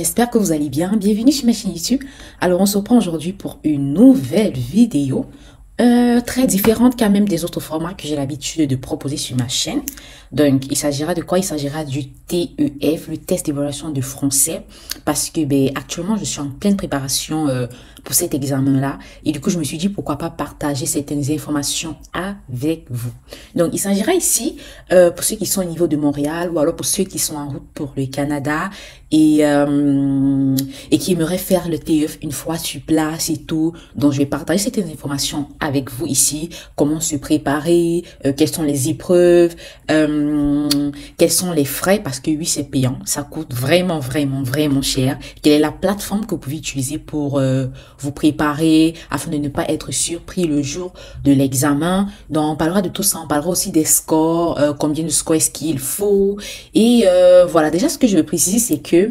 j'espère que vous allez bien. Bienvenue sur ma chaîne YouTube. Alors, on se reprend aujourd'hui pour une nouvelle vidéo très différente quand même des autres formats que j'ai l'habitude de proposer sur ma chaîne. Donc, il s'agira de quoi? Il s'agira du TEF, le test d'évaluation de français, parce que actuellement, je suis en pleine préparation pour cet examen-là. Et du coup, je me suis dit, pourquoi pas partager certaines informations avec vous. Donc, il s'agira ici, pour ceux qui sont au niveau de Montréal, ou alors pour ceux qui sont en route pour le Canada, et qui aimeraient faire le TEF une fois sur place et tout. Donc, je vais partager certaines informations avec vous ici. Comment se préparer, quelles sont les épreuves, quels sont les frais, parce que oui, c'est payant. Ça coûte vraiment cher. Quelle est la plateforme que vous pouvez utiliser pour vous préparer afin de ne pas être surpris le jour de l'examen. Donc, on parlera de tout ça. On parlera aussi des scores, combien de scores est-ce qu'il faut. Et voilà, déjà, ce que je veux préciser, c'est que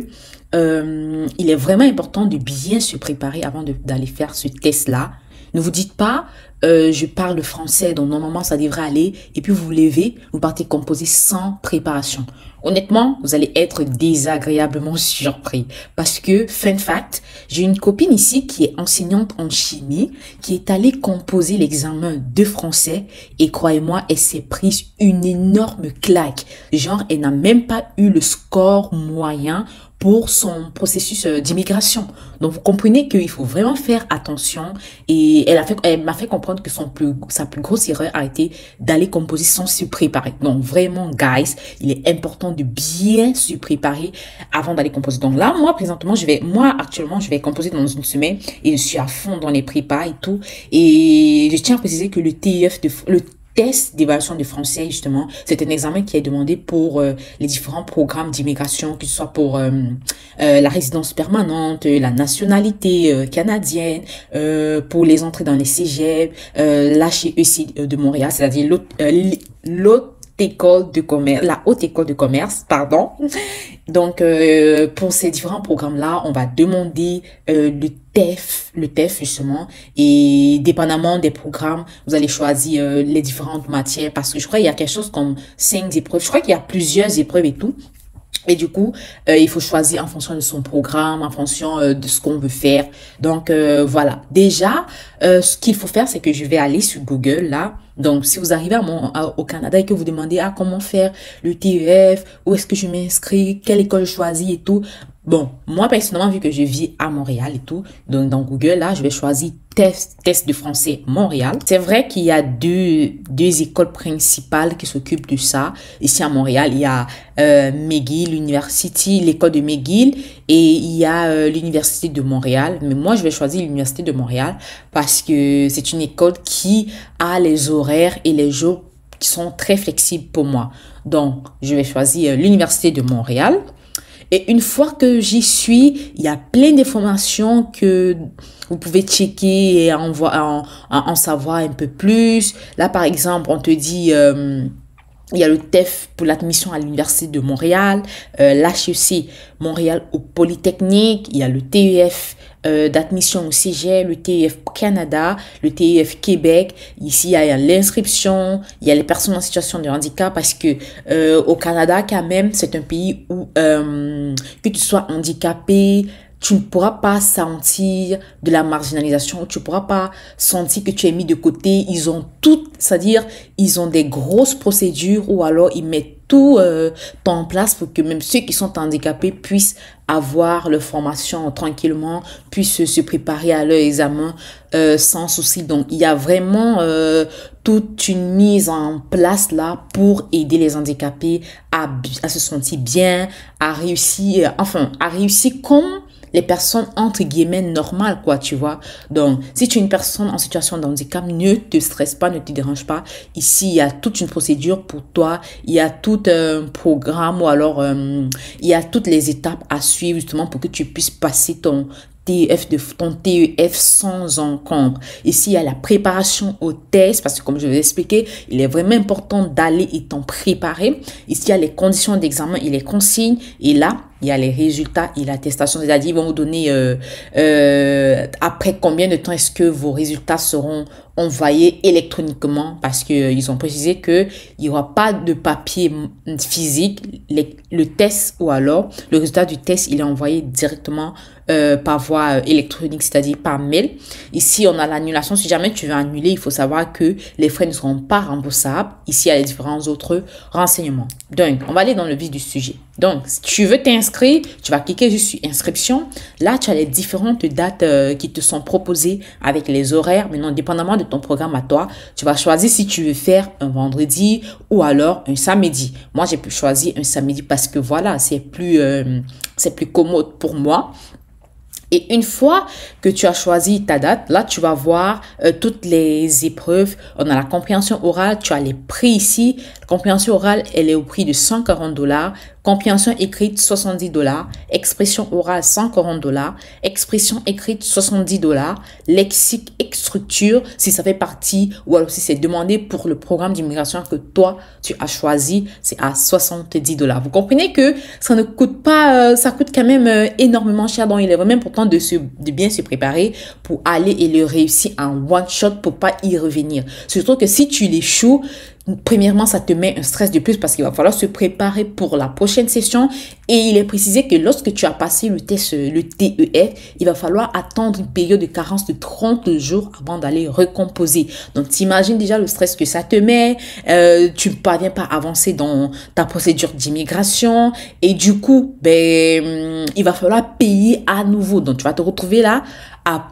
il est vraiment important de bien se préparer avant d'aller faire ce test-là. Ne vous dites pas, je parle français, donc normalement ça devrait aller, et puis vous vous levez, vous partez composer sans préparation. Honnêtement, vous allez être désagréablement surpris, parce que, fun fact, j'ai une copine ici qui est enseignante en chimie, qui est allée composer l'examen de français, et croyez-moi, elle s'est prise une énorme claque. Genre, elle n'a même pas eu le score moyen pour son processus d'immigration. Donc, vous comprenez qu'il faut vraiment faire attention. Et elle m'a fait comprendre que sa plus grosse erreur a été d'aller composer sans se préparer. Donc, vraiment, guys, il est important de bien se préparer avant d'aller composer. Donc là, actuellement, je vais composer dans une semaine et je suis à fond dans les prépas et tout. Et je tiens à préciser que le test d'évaluation de français, justement, c'est un examen qui est demandé pour les différents programmes d'immigration, que ce soit pour la résidence permanente, la nationalité canadienne, pour les entrées dans les cégep, l'HEC de Montréal, c'est-à-dire la haute école de commerce, pardon. Donc, pour ces différents programmes-là, on va demander le TEF justement, et dépendamment des programmes, vous allez choisir les différentes matières, parce que je crois qu'il y a quelque chose comme 5 épreuves, je crois qu'il y a plusieurs épreuves et tout. Et du coup, il faut choisir en fonction de son programme, en fonction de ce qu'on veut faire. Donc, voilà. Déjà, ce qu'il faut faire, c'est que je vais aller sur Google, là. Donc, si vous arrivez au Canada et que vous demandez comment faire le TEF, où est-ce que je m'inscris, quelle école je choisis et tout. Bon, moi, personnellement, vu que je vis à Montréal et tout, donc dans Google, là, je vais choisir test de français Montréal. C'est vrai qu'il y a deux écoles principales qui s'occupent de ça. Ici à Montréal, il y a McGill University, l'école de McGill, et il y a l'Université de Montréal. Mais moi, je vais choisir l'Université de Montréal parce que c'est une école qui a les horaires et les jours qui sont très flexibles pour moi. Donc, je vais choisir l'Université de Montréal. Et une fois que j'y suis, il y a plein d'informations que vous pouvez checker et en savoir un peu plus. Là, par exemple, on te dit, il y a le TEF pour l'admission à l'Université de Montréal, l'HEC Montréal au Polytechnique, il y a le TEF d'admission au cégep, le TEF Canada, le TEF Québec. Ici, il y a l'inscription, il y a les personnes en situation de handicap, parce que au Canada, quand même, c'est un pays où que tu sois handicapé, tu ne pourras pas sentir de la marginalisation, tu ne pourras pas sentir que tu es mis de côté. Ils ont tout, c'est-à-dire, ils ont des grosses procédures, ou alors ils mettent tout en place pour que même ceux qui sont handicapés puissent avoir leur formation tranquillement, puissent se préparer à leur examen sans souci. Donc, il y a vraiment toute une mise en place là pour aider les handicapés à se sentir bien, à réussir comme les personnes entre guillemets normales, quoi, tu vois. Donc, si tu es une personne en situation de handicap, ne te stresse pas, ne te dérange pas. Ici, il y a toute une procédure pour toi. Il y a tout un programme, ou alors il y a toutes les étapes à suivre justement pour que tu puisses passer ton TEF sans encombre. Ici, il y a la préparation au test, parce que comme je vais expliquer, il est vraiment important d'aller et t'en préparer. Ici, il y a les conditions d'examen et les consignes. Et là, il y a les résultats et l'attestation, c'est-à-dire ils vont vous donner après combien de temps est-ce que vos résultats seront envoyés électroniquement, parce que ils ont précisé que il y aura pas de papier physique. Le test ou alors le résultat du test, il est envoyé directement par voie électronique, c'est-à-dire par mail. Ici, on a l'annulation. Si jamais tu veux annuler, il faut savoir que les frais ne seront pas remboursables. Ici, il y a les différents autres renseignements. Donc, on va aller dans le vif du sujet. Donc, si tu veux t'inscrire, tu vas cliquer juste sur inscription. Là, tu as les différentes dates qui te sont proposées avec les horaires. Maintenant, dépendamment de ton programme à toi, tu vas choisir si tu veux faire un vendredi ou alors un samedi. Moi, j'ai pu choisir un samedi parce que voilà, c'est plus commode pour moi. Et une fois que tu as choisi ta date, là, tu vas voir toutes les épreuves. On a la compréhension orale, tu as les prix ici. La compréhension orale, elle est au prix de 140 $. Compréhension écrite, 70 $. Expression orale, 140 $. Expression écrite, 70 $. Lexique et structure, si ça fait partie ou alors si c'est demandé pour le programme d'immigration que toi, tu as choisi, c'est à 70 $. Vous comprenez que ça ne coûte pas, ça coûte quand même énormément cher. Donc, il est vraiment important de bien se préparer pour aller et le réussir en one shot pour pas y revenir. Surtout que si tu l'échoues, premièrement, ça te met un stress de plus parce qu'il va falloir se préparer pour la prochaine session. Et il est précisé que lorsque tu as passé le test, le TEF, il va falloir attendre une période de carence de 30 jours avant d'aller recomposer. Donc, t'imagines déjà le stress que ça te met. Tu ne parviens pas à avancer dans ta procédure d'immigration. Et du coup, il va falloir payer à nouveau. Donc, tu vas te retrouver là à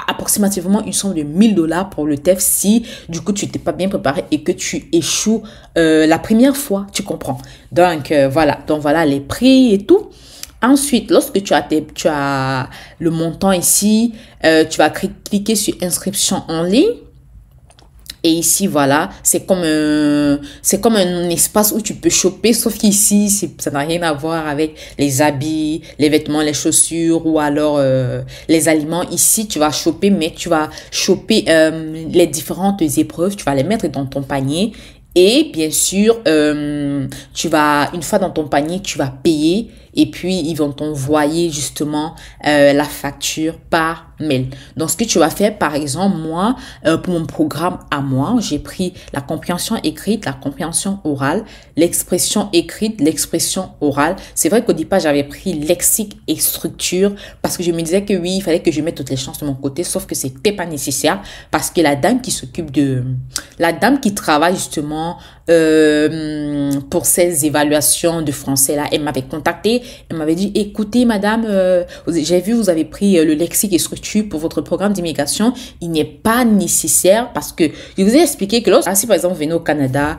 approximativement une somme de 1000 $ pour le TEF si du coup tu t'es pas bien préparé et que tu échoues la première fois, tu comprends. Donc voilà les prix et tout. Ensuite, lorsque tu as le montant ici, tu vas cliquer sur inscription en ligne. Et ici, voilà, c'est comme un espace où tu peux choper, sauf qu'ici, ça n'a rien à voir avec les habits, les vêtements, les chaussures ou alors les aliments. Ici, tu vas choper, mais tu vas choper les différentes épreuves, tu vas les mettre dans ton panier. Et bien sûr, une fois dans ton panier, tu vas payer et puis ils vont t'envoyer justement la facture par mail. Donc, ce que tu vas faire, par exemple, moi, pour mon programme à moi, j'ai pris la compréhension écrite, la compréhension orale, l'expression écrite, l'expression orale. C'est vrai qu'au départ, j'avais pris lexique et structure parce que je me disais que oui, il fallait que je mette toutes les chances de mon côté, sauf que c'était pas nécessaire parce que la dame qui travaille justement pour ces évaluations de français là, elle m'avait contacté, elle m'avait dit écoutez madame, j'ai vu vous avez pris le lexique et structure pour votre programme d'immigration, il n'est pas nécessaire parce que je vous ai expliqué que si par exemple vous venez au Canada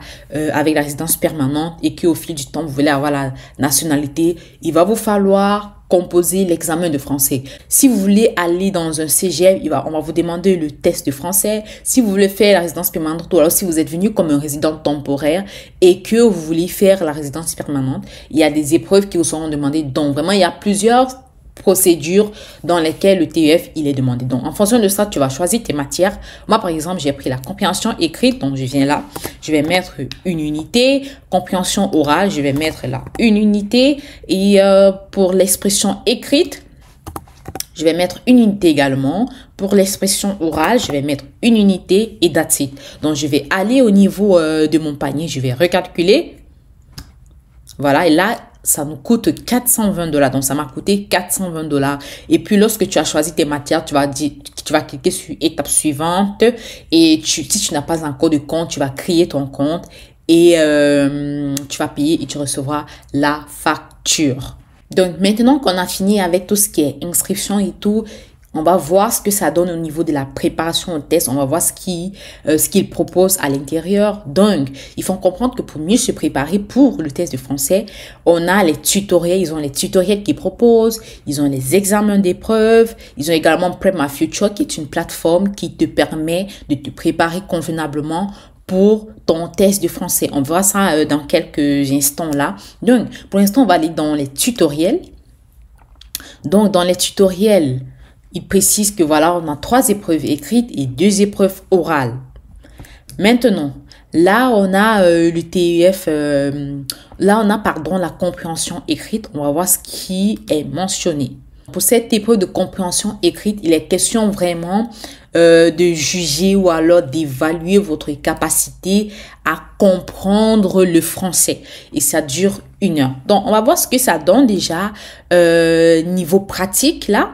avec la résidence permanente et qu'au fil du temps vous voulez avoir la nationalité, il va vous falloir composer l'examen de français. Si vous voulez aller dans un cégep, on va vous demander le test de français. Si vous voulez faire la résidence permanente ou alors si vous êtes venu comme un résident temporaire et que vous voulez faire la résidence permanente, il y a des épreuves qui vous seront demandées. Donc vraiment, il y a plusieurs procédures dans lesquelles le TEF il est demandé. Donc en fonction de ça, tu vas choisir tes matières. Moi par exemple, j'ai pris la compréhension écrite, donc je viens là, je vais mettre une unité. Compréhension orale, je vais mettre là une unité. Et pour l'expression écrite, je vais mettre une unité également. Pour l'expression orale, je vais mettre une unité et that's it. Donc je vais aller au niveau de mon panier, je vais recalculer. Voilà, et là ça nous coûte 420 $. Donc, ça m'a coûté 420 $. Et puis, lorsque tu as choisi tes matières, tu vas cliquer sur étape suivante. Et si tu n'as pas encore de compte, tu vas créer ton compte et tu vas payer et tu recevras la facture. Donc, maintenant qu'on a fini avec tout ce qui est inscription et tout, on va voir ce que ça donne au niveau de la préparation au test. On va voir ce qu'ils proposent à l'intérieur. Donc, il faut comprendre que pour mieux se préparer pour le test de français, on a les tutoriels. Ils ont les tutoriels qu'ils proposent. Ils ont les examens d'épreuves. Ils ont également Prep My Future, qui est une plateforme qui te permet de te préparer convenablement pour ton test de français. On verra ça dans quelques instants là. Donc, pour l'instant, on va aller dans les tutoriels. Donc, dans les tutoriels, il précise que voilà, on a 3 épreuves écrites et 2 épreuves orales. Maintenant, Là, on a le TEF, là, on a, pardon, la compréhension écrite. On va voir ce qui est mentionné. Pour cette épreuve de compréhension écrite, il est question vraiment de juger ou alors d'évaluer votre capacité à comprendre le français. Et ça dure 1 heure. Donc, on va voir ce que ça donne déjà niveau pratique là.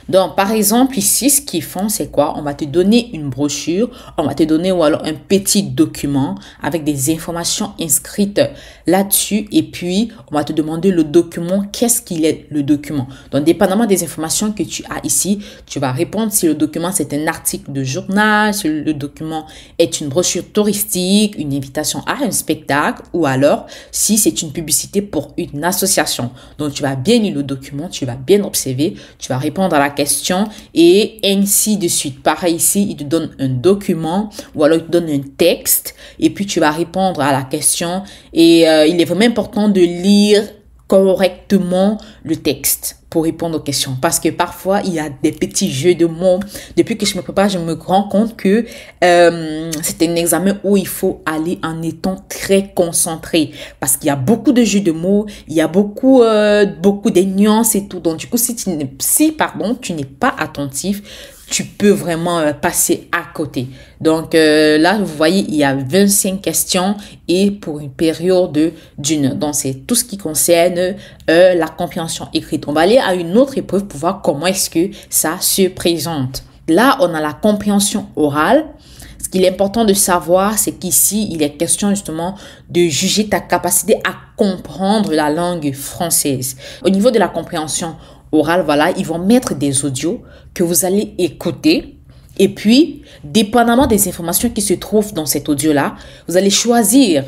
Donc, par exemple, ici, ce qu'ils font, c'est quoi? On va te donner une brochure, on va te donner ou alors un petit document avec des informations inscrites là-dessus. Et puis, on va te demander le document. Qu'est-ce qu'il est le document? Donc, dépendamment des informations que tu as ici, tu vas répondre si le document, c'est un article de journal, si le document est une brochure touristique, une invitation à un spectacle ou alors si c'est une publicité pour une association. Donc, tu vas bien lire le document, tu vas bien observer, tu vas répondre à la question et ainsi de suite. Pareil ici, il te donne un document ou alors il te donne un texte et puis tu vas répondre à la question et il est vraiment important de lire correctement le texte pour répondre aux questions parce que parfois il y a des petits jeux de mots. Depuis que je me prépare, je me rends compte que c'est un examen où il faut aller en étant très concentré parce qu'il y a beaucoup de jeux de mots, il y a beaucoup de nuances et tout. Donc du coup, si tu n'es pas attentif, tu peux vraiment passer à côté. Donc là, vous voyez, il y a 25 questions et pour une période d'1 heure. Donc, c'est tout ce qui concerne la compréhension écrite. On va aller à une autre épreuve pour voir comment est-ce que ça se présente. Là, on a la compréhension orale. Ce qu'il est important de savoir, c'est qu'ici, il est question justement de juger ta capacité à comprendre la langue française. Au niveau de la compréhension orale, voilà, ils vont mettre des audios que vous allez écouter. Et puis, dépendamment des informations qui se trouvent dans cet audio-là, vous allez choisir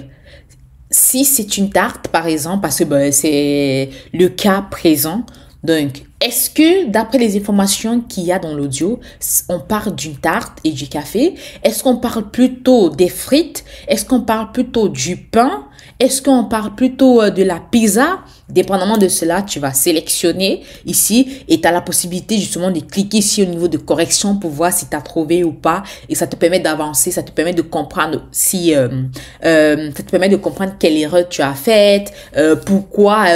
si c'est une tarte, par exemple, parce que c'est le cas présent. Donc, est-ce que, d'après les informations qu'il y a dans l'audio, on parle d'une tarte et du café? Est-ce qu'on parle plutôt des frites? Est-ce qu'on parle plutôt du pain? Est-ce qu'on parle plutôt de la pizza? Dépendamment de cela, tu vas sélectionner ici et tu as la possibilité justement de cliquer ici au niveau de correction pour voir si tu as trouvé ou pas. Et ça te permet d'avancer, ça te permet de comprendre si ça te permet de comprendre quelle erreur tu as faite, pourquoi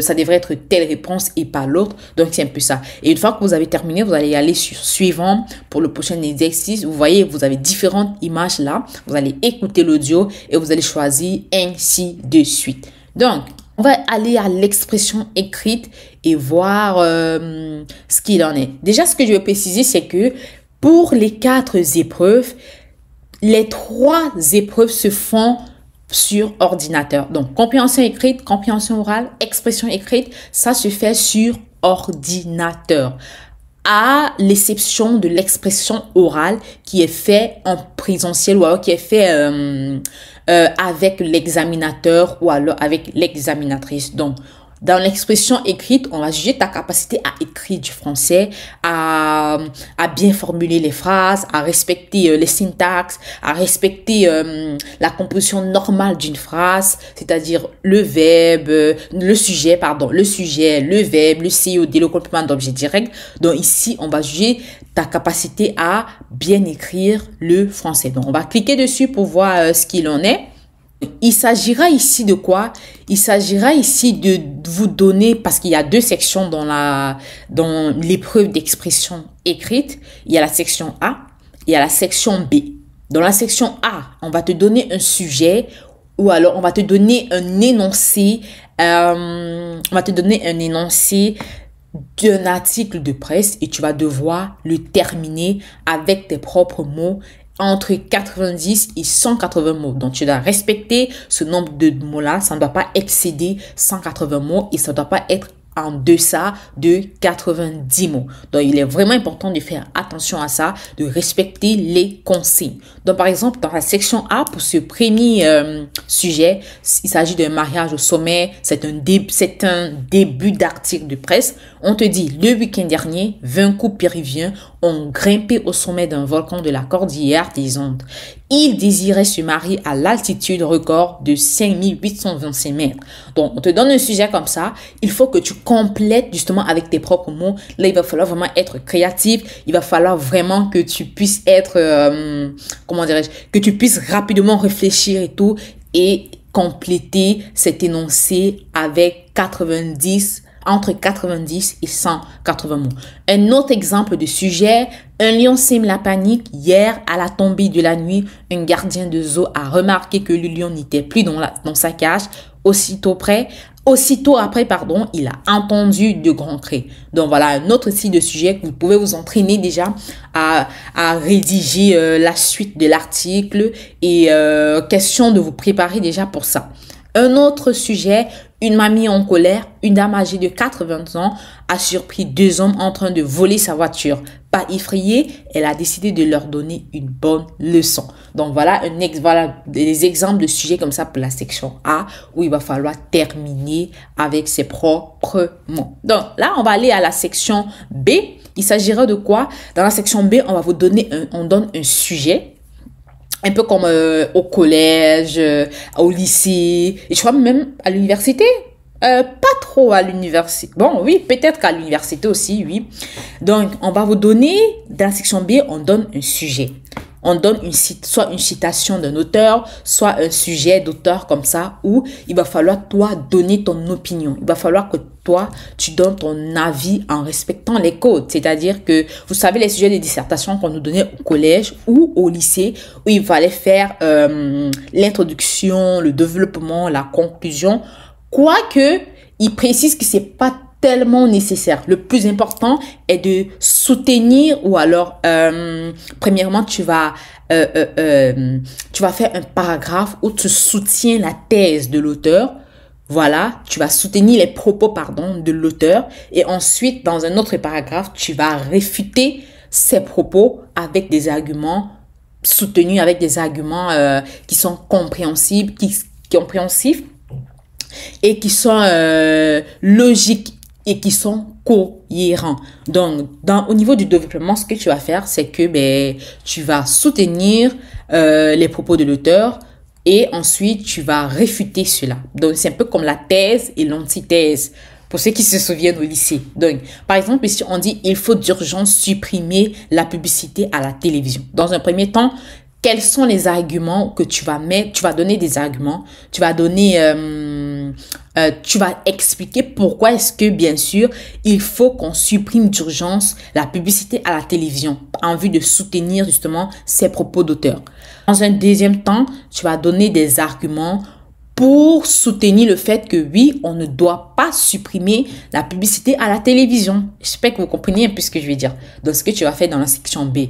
ça devrait être telle réponse et pas l'autre. Donc c'est un peu ça. Et une fois que vous avez terminé, vous allez aller sur suivant pour le prochain exercice. Vous voyez, vous avez différentes images là. Vous allez écouter l'audio et vous allez choisir ainsi de suite. Donc, on va aller à l'expression écrite et voir ce qu'il en est. Déjà, ce que je veux préciser, c'est que pour les 4 épreuves, les 3 épreuves se font sur ordinateur. Donc, compréhension écrite, compréhension orale, expression écrite, ça se fait sur ordinateur. À l'exception de l'expression orale qui est fait en présentiel ou alors qui est fait avec l'examinateur ou alors avec l'examinatrice. Donc, dans l'expression écrite, on va juger ta capacité à écrire du français, à bien formuler les phrases, à respecter les syntaxes, à respecter la composition normale d'une phrase, c'est-à-dire le verbe, le sujet, le verbe, le COD, le complément d'objet direct. Donc ici, on va juger ta capacité à bien écrire le français. Donc, on va cliquer dessus pour voir ce qu'il en est. Il s'agira ici de quoi? Il s'agira ici de vous donner, parce qu'il y a 2 sections dans l'épreuve d'expression écrite. Il y a la section A, il y a la section B. Dans la section A, on va te donner un sujet ou alors on va te donner un énoncé. On va te donner un énoncé d'un article de presse et tu vas devoir le terminer avec tes propres mots entre 90 et 180 mots. Donc, tu dois respecter ce nombre de mots-là. Ça ne doit pas excéder 180 mots et ça ne doit pas être en deçà de 90 mots. Donc, il est vraiment important de faire attention à ça, de respecter les consignes. Donc, par exemple, dans la section A, pour ce premier sujet, il s'agit d'un mariage au sommet. C'est un début d'article de presse. On te dit, le week-end dernier, 20 couples péruviens ont grimpé au sommet d'un volcan de la cordillère des Andes. Ils désiraient se marier à l'altitude record de 5826 mètres. Donc, on te donne un sujet comme ça. Il faut que tu complètes justement avec tes propres mots. Là, il va falloir vraiment être créatif. Il va falloir vraiment que tu puisses être, comment dirais-je, que tu puisses rapidement réfléchir et tout et compléter cet énoncé avec entre 90 et 180 mots. Un autre exemple de sujet, un lion sème la panique. Hier, à la tombée de la nuit, un gardien de zoo a remarqué que le lion n'était plus dans sa cage. Aussitôt après, il a entendu de grands cris. Donc voilà, un autre type de sujet que vous pouvez vous entraîner déjà à rédiger la suite de l'article et question de vous préparer déjà pour ça. Un autre sujet, une mamie en colère, une dame âgée de 80 ans a surpris deux hommes en train de voler sa voiture. Pas effrayée, elle a décidé de leur donner une bonne leçon. Donc voilà, des exemples de sujets comme ça pour la section A où il va falloir terminer avec ses propres mots. Donc là, on va aller à la section B. Il s'agira de quoi? Dans la section B, on donne un sujet. Un peu comme au collège, au lycée, et je crois même à l'université. Pas trop à l'université. Bon, oui, peut-être qu'à l'université aussi, oui. Donc, on va vous donner, dans la section B, on donne un sujet. On donne soit une citation d'un auteur, soit un sujet d'auteur comme ça, où il va falloir, toi, donner ton opinion. Il va falloir que toi, tu donnes ton avis en respectant les codes. C'est-à-dire que, vous savez, les sujets de dissertation qu'on nous donnait au collège ou au lycée, où il fallait faire l'introduction, le développement, la conclusion. Quoique, il précise que c'est pas tellement nécessaire. Le plus important est de soutenir ou alors, premièrement, tu vas faire un paragraphe où tu soutiens la thèse de l'auteur. Voilà, tu vas soutenir les propos, de l'auteur. Et ensuite, dans un autre paragraphe, tu vas réfuter ses propos avec des arguments soutenus, avec des arguments qui sont compréhensibles, compréhensifs et qui sont logiques et qui sont cohérents. Donc, au niveau du développement, ce que tu vas faire, c'est que tu vas soutenir les propos de l'auteur et ensuite, tu vas réfuter cela. Donc, c'est un peu comme la thèse et l'antithèse pour ceux qui se souviennent au lycée. Donc, par exemple, ici, on dit « Il faut d'urgence supprimer la publicité à la télévision ». Dans un premier temps, quels sont les arguments que tu vas mettre? Tu vas donner des arguments. Tu vas expliquer pourquoi est-ce que, bien sûr, il faut qu'on supprime d'urgence la publicité à la télévision en vue de soutenir justement ces propos d'auteur. Dans un deuxième temps, tu vas donner des arguments pour soutenir le fait que oui, on ne doit pas supprimer la publicité à la télévision. J'espère que vous comprenez un peu ce que je vais dire. Donc, ce que tu vas faire dans la section B.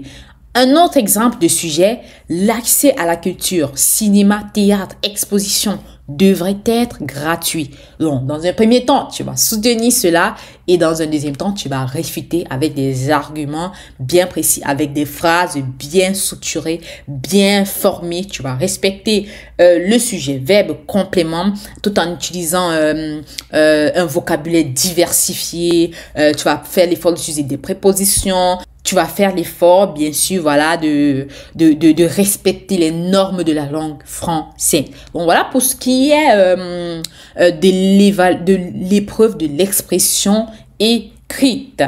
Un autre exemple de sujet, l'accès à la culture, cinéma, théâtre, exposition devrait être gratuit. Donc, dans un premier temps, tu vas soutenir cela et dans un deuxième temps, tu vas réfuter avec des arguments bien précis, avec des phrases bien structurées, bien formées. Tu vas respecter le sujet, verbe, complément, tout en utilisant un vocabulaire diversifié. Tu vas faire l'effort d'utiliser des prépositions. Tu vas faire l'effort, bien sûr, voilà, de respecter les normes de la langue française. Bon, voilà pour ce qui est de l'épreuve de l'expression écrite.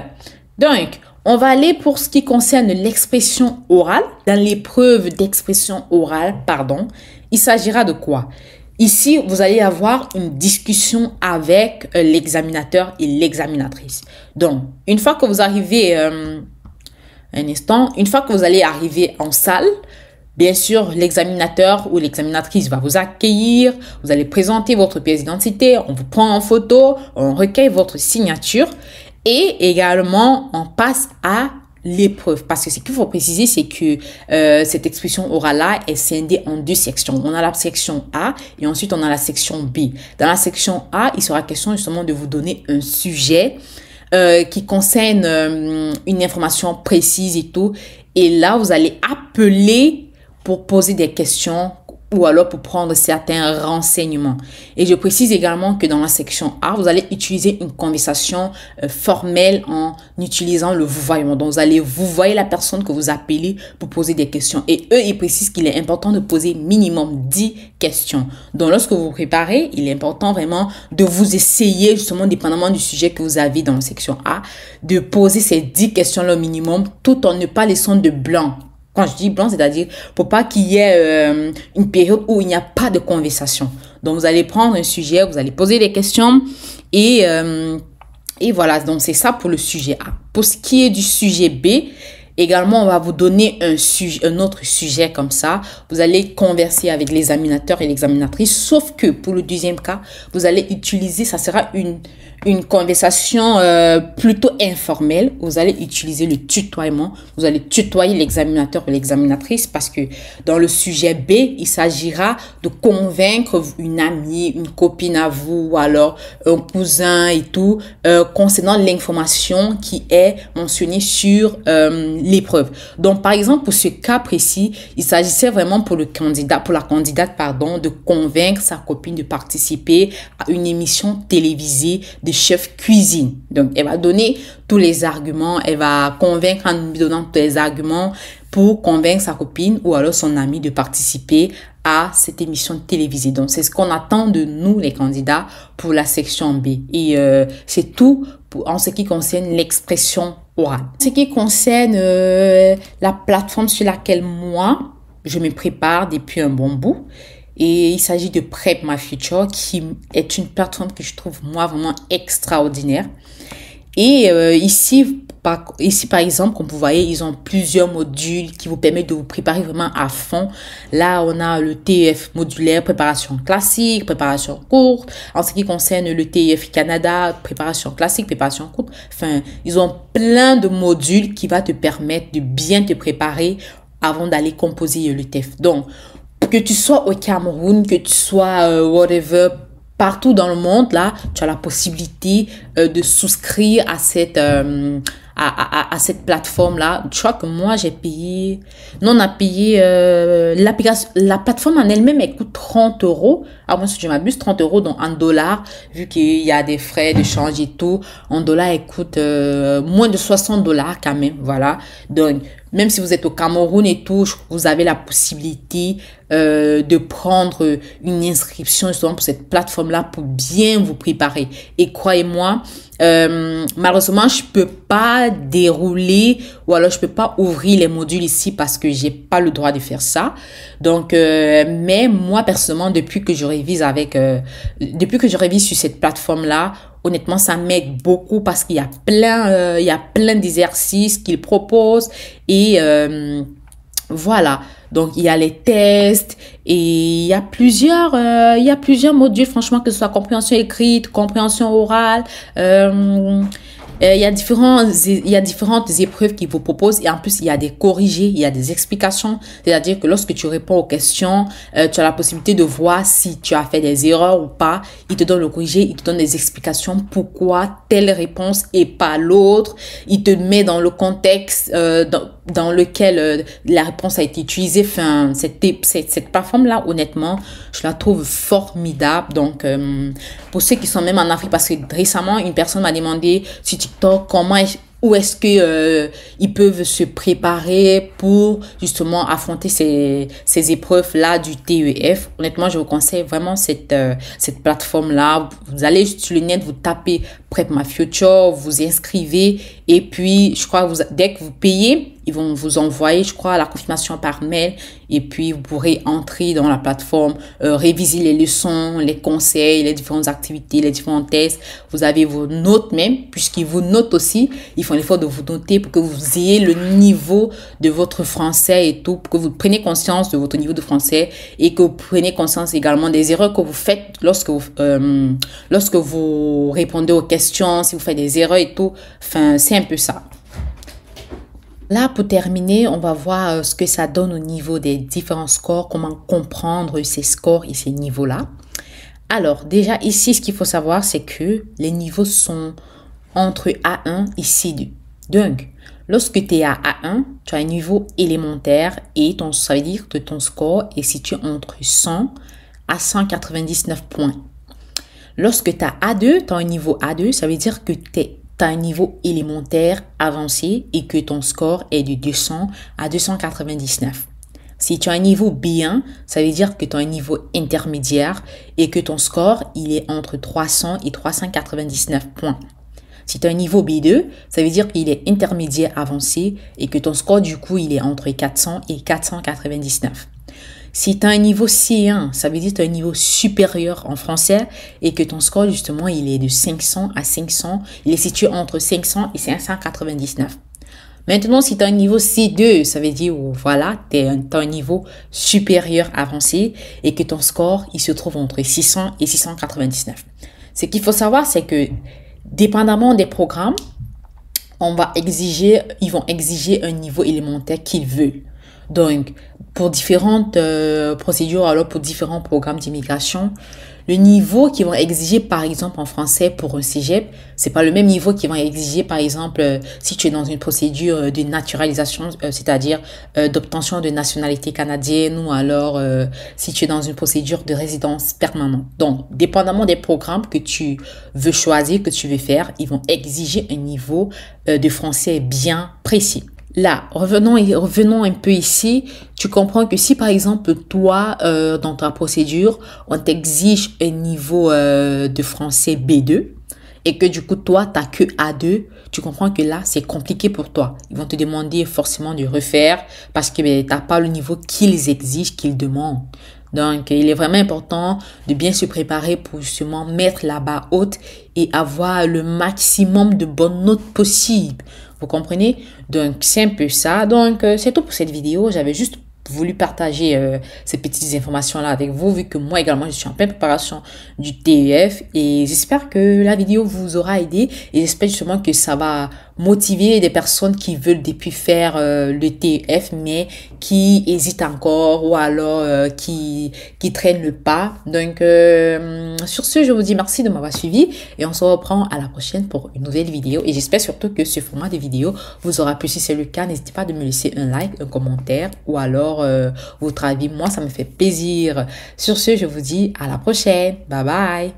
Donc, on va aller pour ce qui concerne l'expression orale. Dans l'épreuve d'expression orale, il s'agira de quoi? Ici, vous allez avoir une discussion avec l'examinateur et l'examinatrice. Donc, une fois que vous arrivez... une fois que vous allez arriver en salle, bien sûr, l'examinateur ou l'examinatrice va vous accueillir, vous allez présenter votre pièce d'identité, on vous prend en photo, on recueille votre signature et également, on passe à l'épreuve. Parce que ce qu'il faut préciser, c'est que cette expression orale-là est scindée en deux sections. On a la section A et ensuite on a la section B. Dans la section A, il sera question justement de vous donner un sujet qui concerne une information précise et tout. Et là, vous allez appeler pour poser des questions ou alors pour prendre certains renseignements. Et je précise également que dans la section A, vous allez utiliser une conversation formelle en utilisant le vouvoiement. Donc, vous allez vouvoyer la personne que vous appelez pour poser des questions. Et eux, ils précisent qu'il est important de poser minimum 10 questions. Donc, lorsque vous préparez, il est important vraiment de vous essayer, justement, dépendamment du sujet que vous avez dans la section A, de poser ces 10 questions-là au minimum, tout en ne pas laissant de blanc. Quand je dis blanc, c'est-à-dire pour pas qu'il y ait une période où il n'y a pas de conversation. Donc, vous allez prendre un sujet, vous allez poser des questions et voilà. Donc, c'est ça pour le sujet A. Pour ce qui est du sujet B, également, on va vous donner un autre sujet comme ça. Vous allez converser avec l'examinateur et l'examinatrice. Sauf que pour le deuxième cas, vous allez utiliser, ça sera une conversation plutôt informelle. Vous allez utiliser le tutoiement. Vous allez tutoyer l'examinateur et l'examinatrice parce que dans le sujet B, il s'agira de convaincre une amie, une copine à vous ou alors un cousin et tout concernant l'information qui est mentionnée sur l'épreuve. Donc, par exemple, pour ce cas précis, il s'agissait vraiment pour la candidate, pardon, de convaincre sa copine de participer à une émission télévisée de chef cuisine. Donc, elle va donner tous les arguments, elle va convaincre en lui donnant tous les arguments pour convaincre sa copine ou alors son ami de participer à cette émission télévisée. Donc, c'est ce qu'on attend de nous, les candidats, pour la section B. Et c'est tout en ce qui concerne l'expression orale. En ce qui concerne la plateforme sur laquelle moi, je me prépare depuis un bon bout, et il s'agit de Prep My Future, qui est une plateforme que je trouve, moi, vraiment extraordinaire. Et ici, par exemple, comme vous voyez, ils ont plusieurs modules qui vous permettent de vous préparer vraiment à fond. Là, on a le TEF modulaire, préparation classique, préparation courte. En ce qui concerne le TEF Canada, préparation classique, préparation courte. Enfin, ils ont plein de modules qui vont te permettre de bien te préparer avant d'aller composer le TEF. Donc, que tu sois au Cameroun, que tu sois whatever, partout dans le monde, là, tu as la possibilité de souscrire à cette plateforme-là. Je crois que moi, j'ai payé... Non, on a payé... la plateforme en elle-même, elle coûte 30 €. À moins si je m'abuse, 30 €, donc en dollars, vu qu'il y a des frais de change et tout. En dollars, elle coûte moins de 60 $ quand même. Voilà. Donc, même si vous êtes au Cameroun et tout, vous avez la possibilité de prendre une inscription justement pour cette plateforme-là pour bien vous préparer. Et croyez-moi, malheureusement, je peux pas dérouler ou alors je peux pas ouvrir les modules ici parce que j'ai pas le droit de faire ça. Donc, mais moi personnellement, depuis que je révise sur cette plateforme-là, honnêtement, ça m'aide beaucoup parce qu'il y a plein d'exercices qu'ils proposent et voilà. Donc, il y a les tests et il y a plusieurs modules, franchement, que ce soit compréhension écrite, compréhension orale, il y a différentes épreuves qu'ils vous proposent et en plus, il y a des corrigés, il y a des explications. C'est-à-dire que lorsque tu réponds aux questions, tu as la possibilité de voir si tu as fait des erreurs ou pas. Il te donne le corrigé, il te donne des explications pourquoi telle réponse et pas l'autre. Il te met dans le contexte dans lequel la réponse a été utilisée. Enfin, cette plateforme-là, honnêtement, je la trouve formidable. Donc, pour ceux qui sont même en Afrique, parce que récemment, une personne m'a demandé sur TikTok où est-ce que ils peuvent se préparer pour justement affronter ces épreuves-là du TEF. Honnêtement, je vous conseille vraiment cette plateforme-là. Vous allez sur le net, vous tapez Prep My Future, vous inscrivez et puis je crois que dès que vous payez, ils vont vous envoyer, je crois, la confirmation par mail et puis vous pourrez entrer dans la plateforme, réviser les leçons, les conseils, les différentes activités, les différents tests. Vous avez vos notes même, puisqu'ils vous notent aussi. Ils font l'effort de vous noter pour que vous ayez le niveau de votre français et tout, pour que vous preniez conscience de votre niveau de français et que vous preniez conscience également des erreurs que vous faites lorsque vous répondez aux questions, si vous faites des erreurs et tout. Enfin, c'est un peu ça. Là, pour terminer, on va voir ce que ça donne au niveau des différents scores, comment comprendre ces scores et ces niveaux-là. Alors, déjà ici, ce qu'il faut savoir, c'est que les niveaux sont entre A1 et C2. Donc, Lorsque tu es à A1, tu as un niveau élémentaire et ça veut dire que ton score est situé entre 100 à 199 points. Lorsque tu as A2, tu as un niveau A2, ça veut dire que tu as un niveau élémentaire avancé et que ton score est de 200 à 299. Si tu as un niveau B1, ça veut dire que tu as un niveau intermédiaire et que ton score, il est entre 300 et 399 points. Si tu as un niveau B2, ça veut dire qu'il est intermédiaire avancé et que ton score, du coup, il est entre 400 et 499. Si tu as un niveau C1, ça veut dire que tu as un niveau supérieur en français et que ton score, justement, il est de 500 à 500. Il est situé entre 500 et 599. Maintenant, si tu as un niveau C2, ça veut dire, voilà, tu as un niveau supérieur avancé et que ton score, il se trouve entre 600 et 699. Ce qu'il faut savoir, c'est que dépendamment des programmes, ils vont exiger un niveau élémentaire qu'ils veulent. Donc, pour différentes procédures, alors pour différents programmes d'immigration, le niveau qu'ils vont exiger, par exemple, en français pour un cégep, c'est pas le même niveau qu'ils vont exiger, par exemple, si tu es dans une procédure de naturalisation, c'est-à-dire d'obtention de nationalité canadienne, ou alors si tu es dans une procédure de résidence permanente. Donc, dépendamment des programmes que tu veux choisir, que tu veux faire, ils vont exiger un niveau de français bien précis. Là, revenons un peu ici. Tu comprends que si par exemple toi, dans ta procédure, on t'exige un niveau de français B2 et que du coup toi, tu n'as que A2, tu comprends que là, c'est compliqué pour toi. Ils vont te demander forcément de refaire parce que tu n'as pas le niveau qu'ils exigent, qu'ils demandent. Donc, il est vraiment important de bien se préparer pour justement mettre la barre haute et avoir le maximum de bonnes notes possibles. Vous comprenez? Donc, c'est un peu ça. Donc, c'est tout pour cette vidéo. J'avais juste voulu partager ces petites informations-là avec vous, vu que moi également, je suis en pleine préparation du TEF et j'espère que la vidéo vous aura aidé et j'espère justement que ça va motiver des personnes qui veulent depuis faire le TEF mais qui hésitent encore ou alors qui traînent le pas. Donc, sur ce, je vous dis merci de m'avoir suivi et on se reprend à la prochaine pour une nouvelle vidéo et j'espère surtout que ce format de vidéo vous aura plu. Si c'est le cas, n'hésitez pas de me laisser un like, un commentaire ou alors votre avis. Moi, ça me fait plaisir. Sur ce, je vous dis à la prochaine. Bye bye.